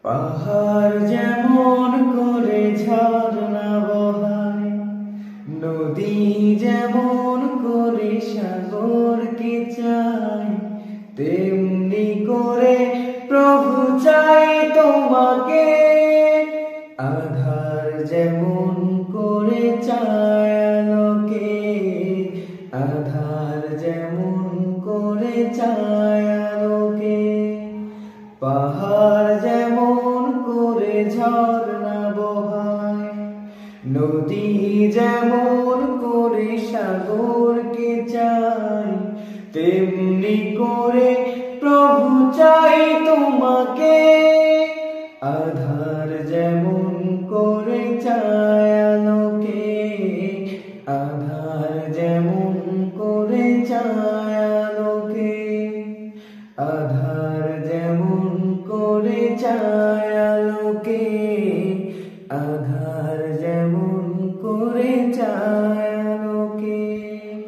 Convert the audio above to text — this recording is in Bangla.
পাহাড় যেমন করে ঝরনা বহায়, নদী যেমন করে সাগরকে চায়, তেমনি করে প্রভু চাই তোমাকে। আধার যেমন করে চায় আলোকে, আধার যেমন করে চায় আলোকে। পাহাড় যেমন করে ঝরনা বহায়, নদী যেমন করে সাগরকে চায়, তেমনি করে প্রভু চাই তোমাকে। আধার যেমন করে চায় আলোকে, আধার যেমন করে চায় আলোকে। আধার যেমন করে চায় আলোকে, আধার যেমন করে চায়